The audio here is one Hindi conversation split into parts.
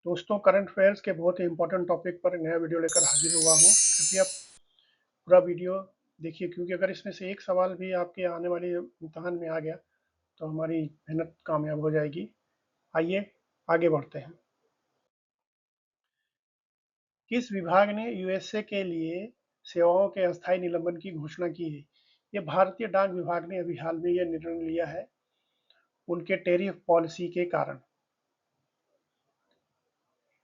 दोस्तों, करंट अफेयर्स के बहुत ही इंपॉर्टेंट टॉपिक पर नया वीडियो लेकर हाजिर हुआ हूँ। कृपया पूरा वीडियो देखिए, क्योंकि अगर इसमें से एक सवाल भी आपके आने वाले इम्तिहान में आ गया तो हमारी मेहनत कामयाब हो जाएगी। आइए आगे बढ़ते हैं। किस विभाग ने यूएसए के लिए सेवाओं के अस्थायी निलंबन की घोषणा की है? ये भारतीय डाक विभाग ने अभी हाल में यह निर्णय लिया है, उनके टैरिफ पॉलिसी के कारण।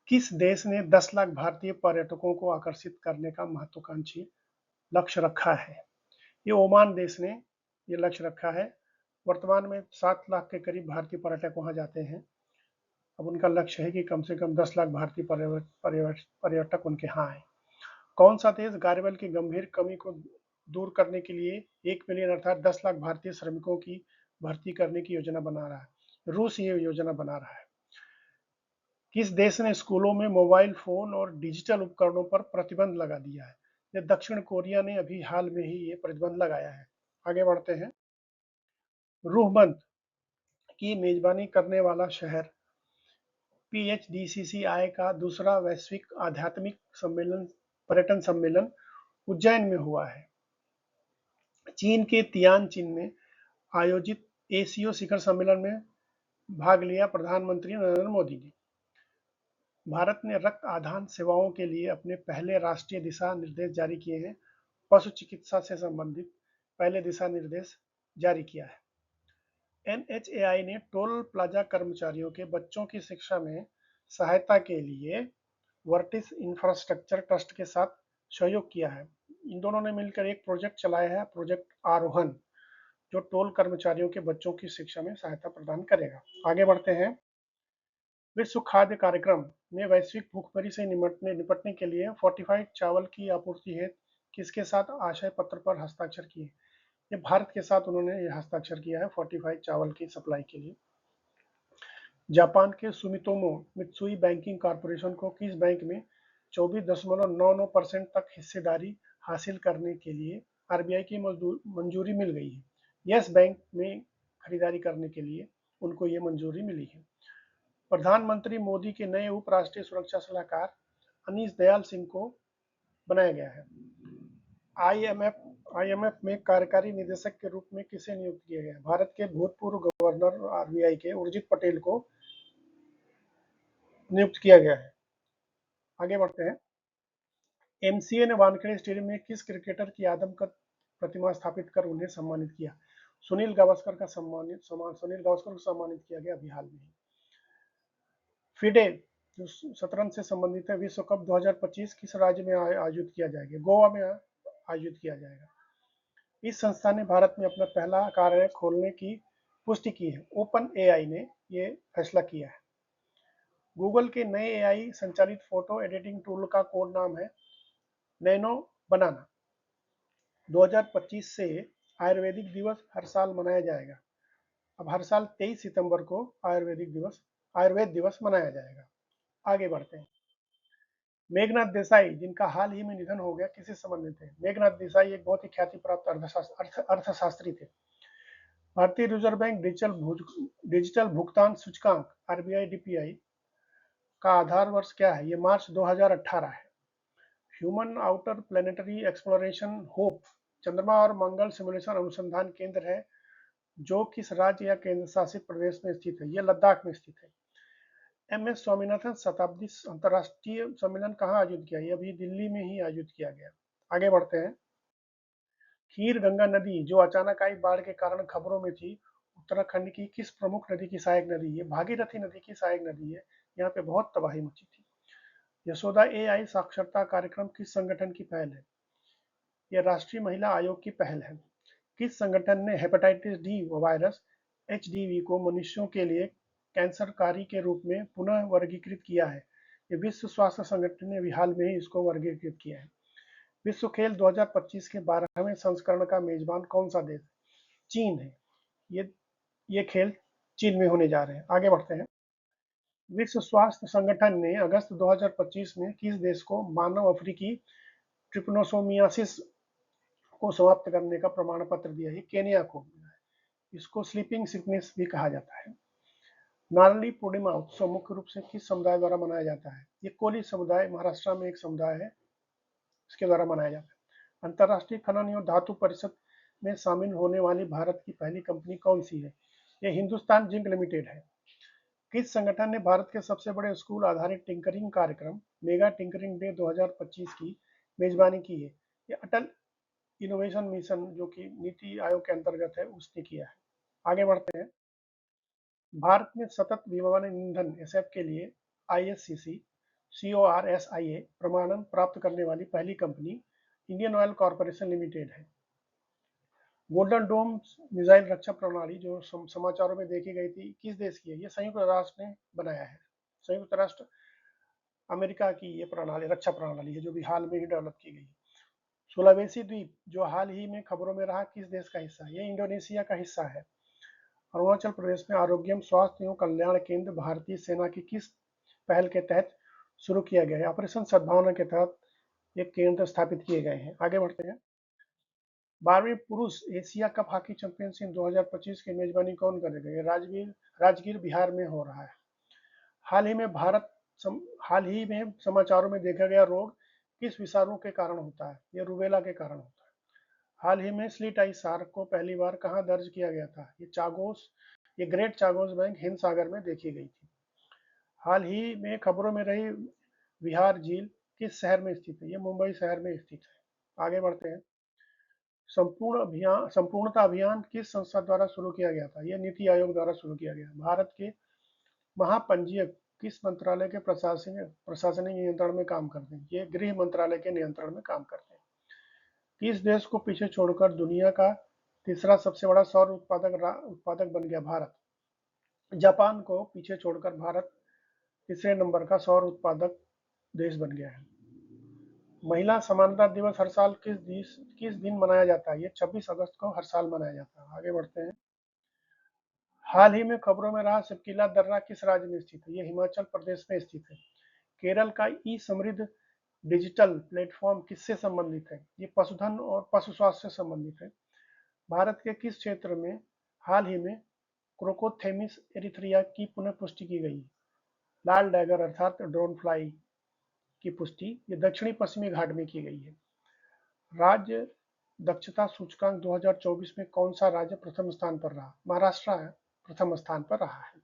किस देश ने 10 लाख भारतीय पर्यटकों को आकर्षित करने का महत्वाकांक्षी लक्ष्य रखा है? ये ओमान देश ने ये लक्ष्य रखा है। वर्तमान में 7 लाख के करीब भारतीय पर्यटक वहां जाते हैं। अब उनका लक्ष्य है कि कम से कम 10 लाख भारतीय पर्यटक उनके यहाँ आए। कौन सा देश गार्बेल की गंभीर कमी को दूर करने के लिए 1 मिलियन अर्थात 10 लाख भारतीय श्रमिकों की भर्ती करने की योजना बना रहा है? रूस ये योजना बना रहा है। किस देश ने स्कूलों में मोबाइल फोन और डिजिटल उपकरणों पर प्रतिबंध लगा दिया है? ये दक्षिण कोरिया ने अभी हाल में ही ये प्रतिबंध लगाया है। आगे बढ़ते हैं। रूहबंद की मेजबानी करने वाला शहर PHDCCI का दूसरा वैश्विक आध्यात्मिक सम्मेलन पर्यटन सम्मेलन उज्जैन में हुआ है। चीन के तियानजिन में आयोजित एशियो शिखर सम्मेलन में भाग लिया प्रधानमंत्री नरेंद्र मोदी ने। भारत ने रक्त आदान सेवाओं के लिए अपने पहले राष्ट्रीय दिशा निर्देश जारी किए हैं। पशु चिकित्सा से संबंधित पहले दिशा निर्देश जारी किया है। NHAI ने टोल प्लाजा कर्मचारियों के बच्चों की शिक्षा में सहायता के लिए वर्टिस इंफ्रास्ट्रक्चर ट्रस्ट के साथ सहयोग किया है। इन दोनों ने मिलकर एक प्रोजेक्ट चलाया है, प्रोजेक्ट आरोहण, जो टोल कर्मचारियों के बच्चों की शिक्षा में सहायता प्रदान करेगा। आगे बढ़ते हैं। विश्व खाद्य कार्यक्रम ने वैश्विक भूखमरी से निपटने के लिए फोर्टिफाइड चावल की आपूर्ति हेतु किसके साथ आशय पत्र पर हस्ताक्षर किए? ये भारत के साथ उन्होंने ये हस्ताक्षर किया है फोर्टिफाइड चावल की सप्लाई के लिए। जापान के सुमितोमो मित्सुई बैंकिंग कॉरपोरेशन को किस बैंक में 24.99% तक हिस्सेदारी हासिल करने के लिए RBI की मंजूरी मिल गई है? यस बैंक में खरीदारी करने के लिए उनको ये मंजूरी मिली है। प्रधानमंत्री मोदी के नए उपराष्ट्रीय सुरक्षा सलाहकार अनीश दयाल सिंह को बनाया गया है। IMF में कार्यकारी निदेशक के रूप में किसे नियुक्त किया गया? भारत के भूतपूर्व गवर्नर RBI के उर्जित पटेल को नियुक्त किया गया है। आगे बढ़ते हैं। MCA ने वानखेड़े स्टेडियम में किस क्रिकेटर की आदमकद प्रतिमा स्थापित कर उन्हें सम्मानित किया? सुनील गावस्कर को सम्मानित किया गया अभी हाल में। फिडे जो शतरंज से संबंधित है, विश्व कप 2025 किस राज्य में आयोजित किया जाएगा? गोवा में आयोजित किया जाएगा। इस संस्था ने भारत में अपना पहला कार्यालय खोलने की पुष्टि की है। ओपन AI ने ये फैसला किया है। गूगल के नए AI संचालित फोटो एडिटिंग टूल का कोड नाम है नैनो बनाना। 2025 से आयुर्वेदिक दिवस हर साल मनाया जाएगा। अब हर साल 23 सितंबर को आयुर्वेद दिवस मनाया जाएगा। आगे बढ़ते हैं। मेघनाथ देसाई, जिनका हाल ही में निधन हो गया, किससे संबंधित है? मेघनाथ देसाई एक बहुत ही ख्याति प्राप्त अर्थशास्त्री थे। भारतीय रिजर्व बैंक डिजिटल भुगतान सूचकांक RBI DPI का आधार वर्ष क्या है? ये मार्च 2018 है। Human outer planetary exploration hope चंद्रमा और मंगल सिमुलेशन अनुसंधान केंद्र है, जो किस राज्य या केंद्र शासित प्रदेश में स्थित है? ये लद्दाख में स्थित है। MS स्वामीनाथन शताब्दी अंतर्राष्ट्रीय सम्मेलन कहाँ आयोजित किया? ये अभी दिल्ली में ही आयोजित किया गया। आगे बढ़ते हैं। खीर गंगा नदी, जो अचानक आई बाढ़ के कारण खबरों में थी, उत्तराखंड की किस प्रमुख नदी की सहायक नदी है? भागीरथी नदी की सहायक नदी है। यहाँ पे बहुत तबाही मची थी। यशोदा AI साक्षरता कार्यक्रम किस संगठन की पहल है? यह राष्ट्रीय महिला आयोग की पहल है। किस संगठन ने हेपेटाइटिस D वायरस HDV को मनुष्यों के लिए कैंसरकारी के रूप में पुनः वर्गीकृत किया है? ये विश्व स्वास्थ्य संगठन ने हाल में ही इसको वर्गीकृत किया है। विश्व खेल 2025 के 12वें संस्करण का मेजबान कौन सा देश? चीन है। ये खेल चीन में होने जा रहे हैं। आगे बढ़ते हैं। विश्व स्वास्थ्य संगठन ने अगस्त 2025 में किस देश को मानव अफ्रीकी ट्रिपनोसोमियासिस को समाप्त करने का प्रमाण पत्र दिया है? केनिया को। इसको स्लीपिंग सिकनेस भी कहा जाता है। नारळी पूर्णिमा उत्सव मुख्य रूप से किस समुदाय द्वारा मनाया जाता है? ये कोली समुदाय, महाराष्ट्र में एक समुदाय है, इसके द्वारा मनाया जाता है। अंतर्राष्ट्रीय खनन एवं धातु परिषद में शामिल होने वाली भारत की पहली कंपनी कौन सी है? ये हिंदुस्तान जिंक लिमिटेड है। किस संगठन ने भारत के सबसे बड़े स्कूल आधारित टिंकरिंग कार्यक्रम मेगा टिंकरिंग डे 2025 की मेजबानी की है? ये अटल इनोवेशन मिशन, जो कि नीति आयोग के अंतर्गत है, उसने किया है। आगे बढ़ते हैं। भारत में सतत विमान ईंधन एसएफ के लिए आईएससीसी CORSIA प्रमाणन प्राप्त करने वाली पहली company Indian oil corporation limited है। गोल्डन डोम मिसाइल रक्षा प्रणाली जो समाचारों में देखी गई थी, किस देश की है? ये संयुक्त राष्ट्र ने बनाया है। संयुक्त राष्ट्र अमेरिका की ये प्रणाली, रक्षा प्रणाली है, जो भी हाल में ही डेवलप की गई। सुलावेसी द्वीप जो हाल ही में खबरों में रहा, किस देश का हिस्सा है? ये इंडोनेशिया का हिस्सा है। अरुणाचल प्रदेश में आरोग्यम स्वास्थ्य एवं कल्याण केंद्र भारतीय सेना की किस पहल के तहत शुरू किया गया है? ऑपरेशन सद्भावना के तहत ये केंद्र स्थापित किए गए हैं। आगे बढ़ते हैं। 12वीं पुरुष एशिया कप हॉकी चैंपियनशिप 2025 की मेजबानी कौन करेगा? ये राजगीर बिहार में हो रहा है। हाल ही में हाल ही में समाचारों में देखा गया रोग किस विषाणु के कारण होता है? ये रूबेला के कारण होता है। हाल ही में स्लीट आई शार्क को पहली बार कहाँ दर्ज किया गया था? ये ग्रेट चागोस बैंक हिंद सागर में देखी गई थी। हाल ही में खबरों में रही विहार झील किस शहर में स्थित है? ये मुंबई शहर में स्थित है। आगे बढ़ते हैं। संपूर्णता अभियान किस संस्था द्वारा शुरू किया गया था? यह नीति आयोग द्वारा शुरू किया गया। भारत के महापंजीयक किस मंत्रालय के प्रशासनिक नियंत्रण में काम करते हैं? ये गृह मंत्रालय के नियंत्रण में काम करते हैं। किस देश को पीछे छोड़कर दुनिया का तीसरा सबसे बड़ा सौर उत्पादक बन गया? भारत। जापान को पीछे छोड़कर भारत तीसरे नंबर का सौर उत्पादक देश बन गया है। महिला समानता दिवस हर साल किस दिन मनाया जाता है? ये 26 अगस्त को हर साल मनाया जाता है। आगे बढ़ते हैं। हाल ही में खबरों में रहा सिपकिला दर्रा किस राज्य में स्थित है? ये हिमाचल प्रदेश में स्थित है। केरल का ई समृद्ध डिजिटल प्लेटफॉर्म किससे संबंधित है? ये पशुधन और पशु स्वास्थ्य से संबंधित है। भारत के किस क्षेत्र में हाल ही में क्रोकोथेमिस एरिथ्रिया की पुनः पुष्टि की गई? लाल डैगर अर्थात ड्रोन फ्लाई की पुष्टि ये दक्षिणी पश्चिमी घाट में की गई है। राज्य दक्षता सूचकांक 2024 में कौन सा राज्य प्रथम स्थान पर रहा? महाराष्ट्र प्रथम स्थान पर रहा है।